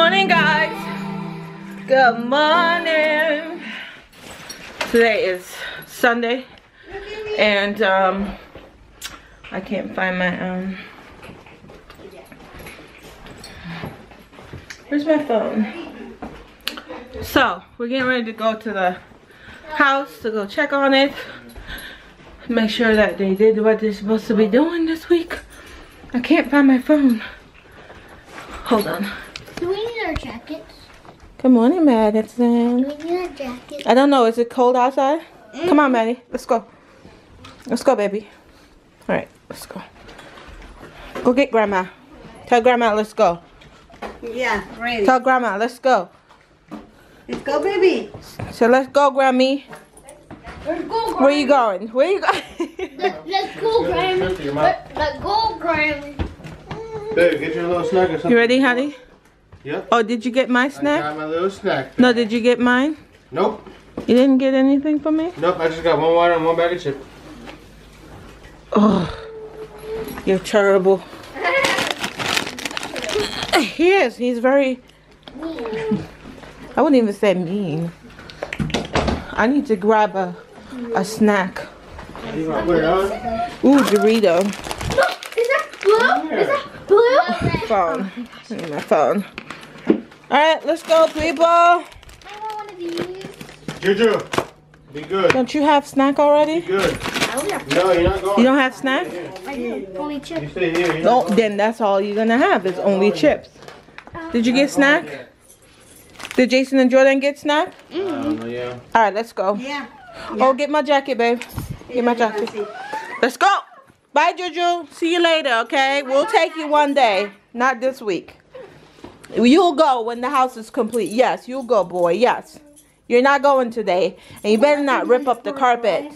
morning, guys. Good morning. Today is Sunday, and I can't find my where's my phone? So we're getting ready to go to the house to go check on it, make sure that they did what they're supposed to be doing this week. I can't find my phone. Hold on. Do we need our jackets? Good morning, Madison. Do we need our jackets? I don't know. Is it cold outside? Come on, Maddie. Let's go. Let's go, baby. All right, let's go. Go get Grandma. Tell Grandma, let's go. Yeah, ready. Tell Grandma, let's go. Let's go, baby. So let's go, Grammy. Let's go, Where you going? Where you going? Let's go, Grammy. Let's go, Grammy. Babe, get your little snack or something. You ready, honey? Yep. Oh, did you get my I snack? got my little snack. No, did you get mine? Nope. You didn't get anything for me? Nope, I just got one water and one bag of chips. Oh, you're terrible. He is. He's very... I wouldn't even say mean. I need to grab a snack. You gonna put it on? Ooh, Dorito. Is that blue? Is that blue? Phone. I need my phone. Alright, let's go, people. I want one of these. Juju, be good. Don't you have snack already? Be good. No, you're not going. You don't have snack? I do. Only chips. You stay here. You're No, not going. then that's all you're gonna have is only chips. Did you get snack? Did Jason and Jordan get snack? I don't know, yeah. Alright, let's go. Yeah. Oh, get my jacket, babe. Get my jacket. Let's go. Bye, Juju. See you later, okay? We'll take you one day. Not this week. You'll go when the house is complete. Yes, you'll go, boy. Yes. You're not going today. And you better not rip up the carpet.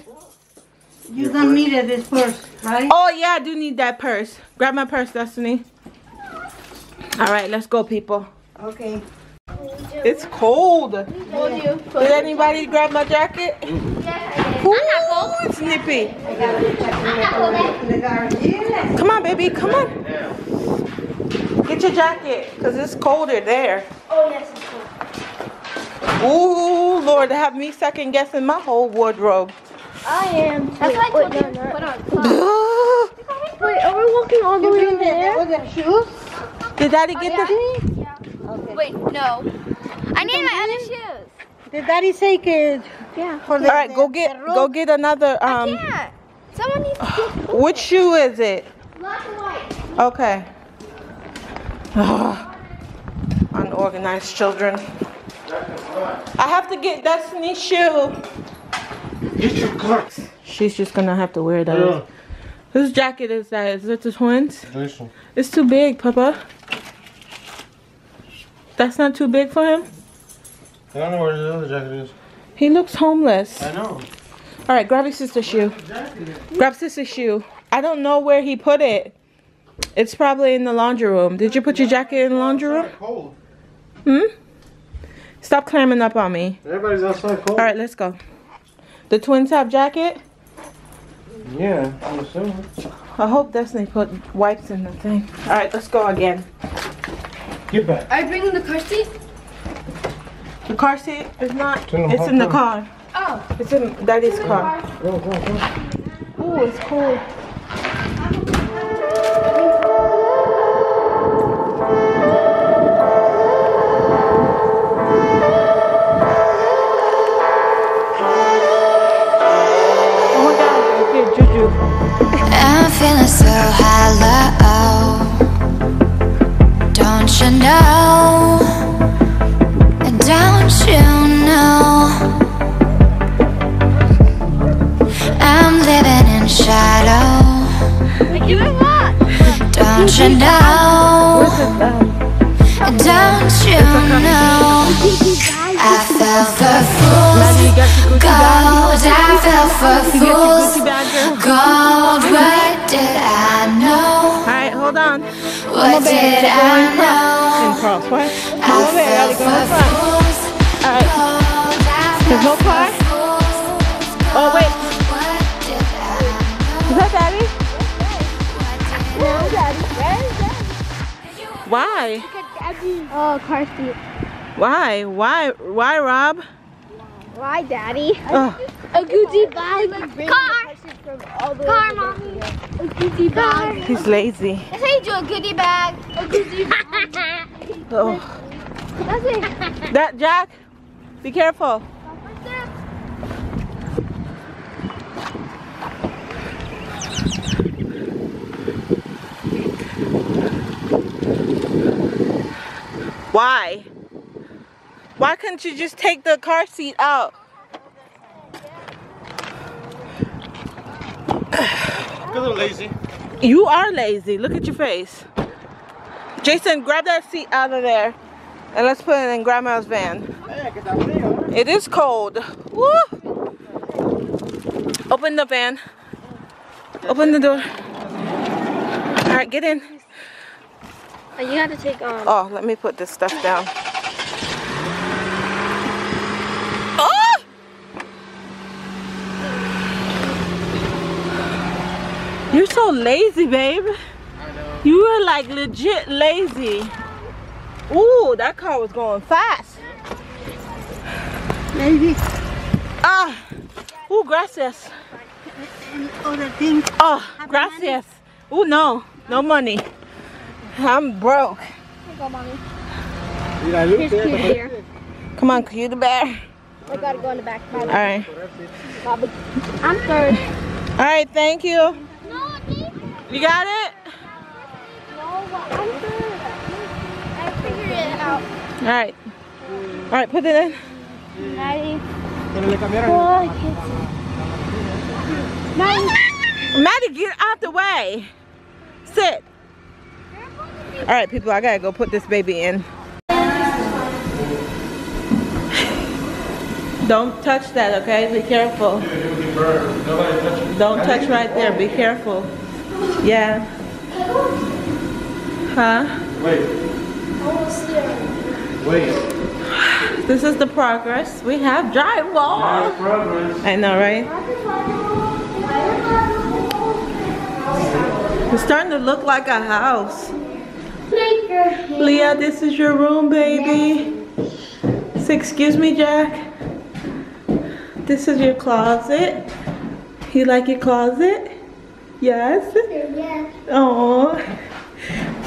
You're gonna need this purse, right? Oh, yeah, I do need that purse. Grab my purse, Destiny. Alright, let's go, people. Okay. It's cold. Did anybody grab my jacket? Yeah, Ooh, it's nippy. Come on, baby. Come on. Get your jacket, because it's colder there. Oh, yes, it's cool. Ooh, Lord, they have me second guessing my whole wardrobe. I am. That's why I told you to put on clothes. Wait, are we walking all the way over there? With the shoes? Did Daddy get the... Wait, no. I need my other shoes. Did Daddy say que? Yeah. For the, All right, go get another... I can't. Someone needs to get Which shoe is it? black and white. Okay. Unorganized children. I have to get Destiny's shoe. Get your carts. She's just gonna have to wear those. Whose jacket is that? Is it the twins? This one. It's too big, Papa. That's not too big for him? I don't know where the other jacket is. He looks homeless. I know. Alright, grab your sister's shoe. Grab sister's shoe. I don't know where he put it. It's probably in the laundry room. Did you put your jacket in the laundry room? Cold. Stop climbing up on me. Everybody's outside cold. Alright, let's go. The twins have jacket? Yeah, I'm assuming. I hope Destiny put wipes in the thing. Alright, let's go again. Get back. Are you bringing the car seat? The car seat is not. It's in the It's in the car. Oh. It's in Daddy's car. Go, go, go. Oh, it's cold. Oh my God, here, Juju. I'm feeling so hollow. Don't you know? Don't you know? I'm living in shadow. Don't you know? Don't you know? I fell for fool's gold. I fell for fool's gold. What did I know? Alright, hold on. What did I know? And cross, what? I fell for fool's Alright. gold. There's no car? Oh, wait. Is that Daddy? No, Daddy. Where is Daddy? Why? Because Oh, car seat. Why? Why, Rob? Why, Daddy? Oh. A Gucci bag. Car, Mommy. A Gucci bag. He's lazy. That's how you do a goodie bag. A Gucci bag. Oh. That's it. That, Jack, be careful. Why? Why couldn't you just take the car seat out? A little lazy. You are lazy. Look at your face. Jason, grab that seat out of there and let's put it in Grandma's van. It is cold. Woo! Open the van. Open the door. All right, get in. And you have to take Oh, let me put this stuff down. Oh! You're so lazy, babe. I know. You were like legit lazy. Ooh, that car was going fast. Maybe. Ah. Ooh, gracias. And other things. Oh, gracias. Ooh, no. No money. I'm broke. Here you go, Mommy. Mira, look Here's there. cute beer. Come on, cue the bear. I gotta go in the back. All right. I'm third. All right, thank you. No, You got it? I'm third. I figured it out. All right. All right, put it in. Maddie. Pero le cambiaron. Oh, I can't see. Maddie, get out the way. Sit. All right, people, I gotta go put this baby in. Don't touch that, okay? Be careful. Don't touch right there. Be careful. Yeah. Huh? Wait. Wait. This is the progress. We have drywall. Progress. I know, right? It's starting to look like a house. Leah, this is your room, baby. Say, excuse me, Jack. This is your closet. You like your closet? Yes? Yeah. Oh.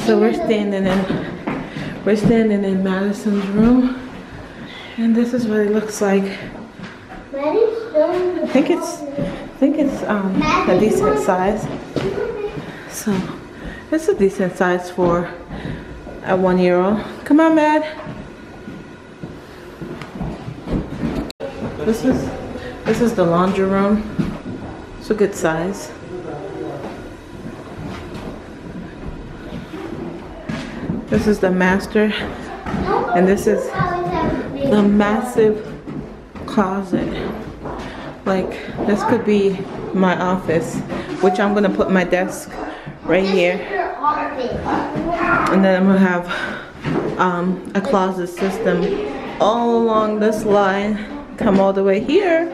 So we're standing in Madison's room. And this is what it looks like. I think it's a decent size. So it's a decent size for a 1-year-old. Come on, Mad. This is the laundry room. It's a good size. This is the master, and this is the massive closet. Like, this could be my office, which I'm gonna put my desk right here. And then I'm gonna have a closet system all along this line, come all the way here.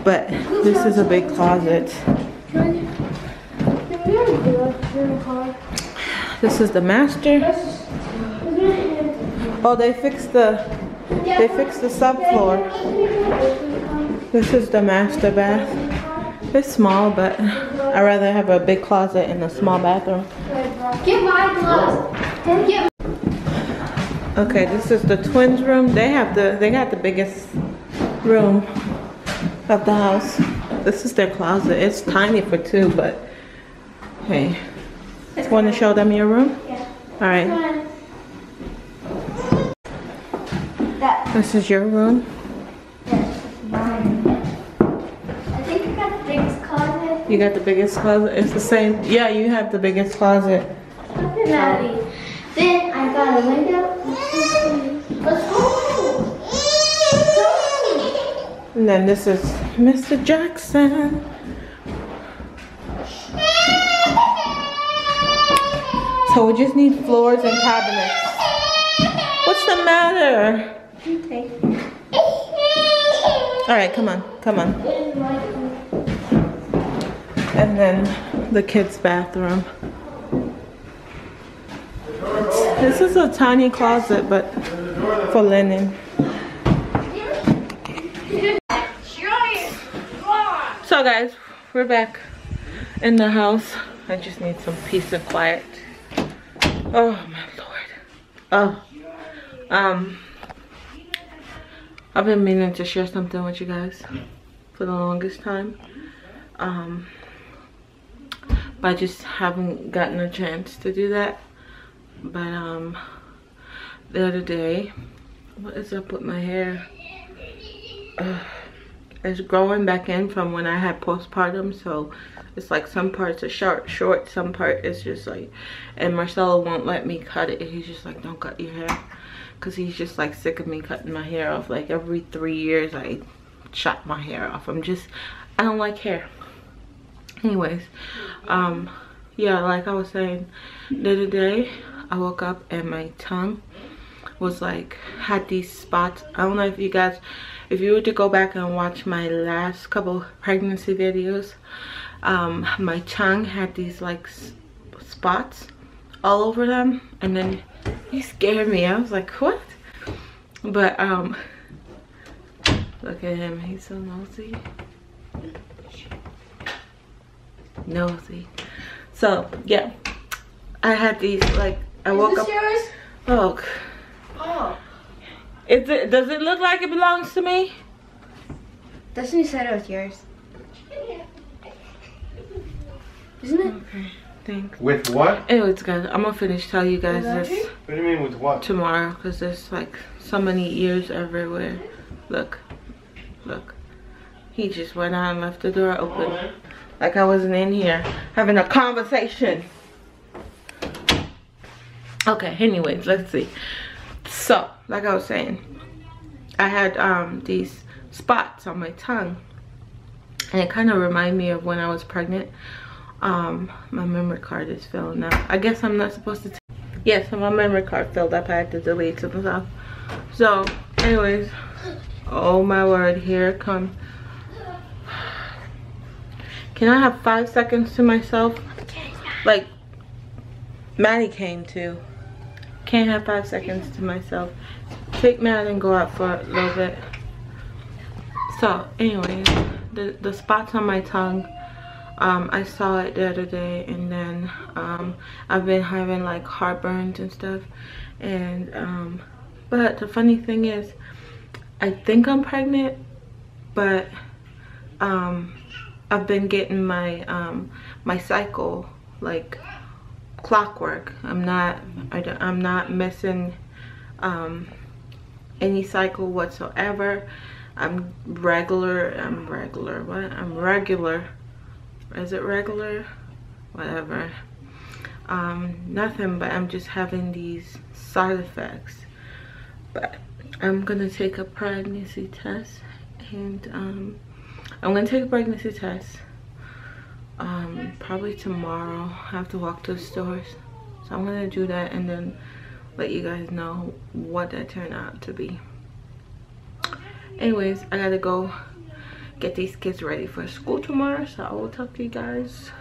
But this is a big closet. This is the master. Oh, they fixed the subfloor. This is the master bath. It's small, but I'd rather have a big closet in a small bathroom. Get my gloves. Okay, this is the twins' room. They got the biggest room of the house. This is their closet. It's tiny for two, but hey. Want to show them your room? Yeah. All right. This is your room. I think you got the biggest closet. You got the biggest closet? It's the same. Yeah, you have the biggest closet. Look at Maddie. Then I got a window. Let's go. And then this is Mr. Jackson. So we just need floors and cabinets. What's the matter? Okay. All right, come on, come on. And then the kids' bathroom. This is a tiny closet, but for linen. So guys, we're back in the house. I just need some peace and quiet. Oh my Lord. Oh. I've been meaning to share something with you guys for the longest time. But I just haven't gotten a chance to do that. But the other day, what is up with my hair? It's growing back in from when I had postpartum, so it's like some parts are short, some part is just like, and Marcelo won't let me cut it. He's just like, don't cut your hair, because he's just like sick of me cutting my hair off. Like every 3 years I chop my hair off. I don't like hair. Anyways, yeah, like I was saying, the other day I woke up and my tongue was like, had these spots. I don't know if you guys, if you were to go back and watch my last couple pregnancy videos, my tongue had these like spots all over them, and then he scared me. I was like, what? But look at him, he's so nosy. So yeah, I had these, like, I woke up. Yours? Oh. Does it look like it belongs to me? Destiny said it was yours. Isn't it? Okay, thanks. With what? Anyways guys, I'm gonna finish telling you guys this. What do you mean with what? Tomorrow, because there's like so many ears everywhere. Look. He just went out and left the door open. Like I wasn't in here having a conversation. Okay, anyways, let's see. So, like I was saying, I had these spots on my tongue, and it kind of reminded me of when I was pregnant. My memory card is filling up. I guess I'm not supposed to. Yes, so my memory card filled up. I had to delete some stuff. So, anyways, oh my word, here it comes. Can I have 5 seconds to myself? Like, Maddie came too. Can't have 5 seconds to myself. Take Maddie and go out for a little bit. So, anyways, the spots on my tongue, I saw it the other day, and then I've been having like heartburns and stuff. And but the funny thing is, I think I'm pregnant, but I've been getting my my cycle like clockwork. I'm not missing any cycle whatsoever. I'm regular. Is it regular? Whatever. Nothing, but I'm just having these side effects. But I'm gonna take a pregnancy test, and I'm gonna take a pregnancy test probably tomorrow. I have to walk to the stores, so I'm gonna do that and then let you guys know what that turned out to be. Anyways, I gotta go get these kids ready for school tomorrow, so I will talk to you guys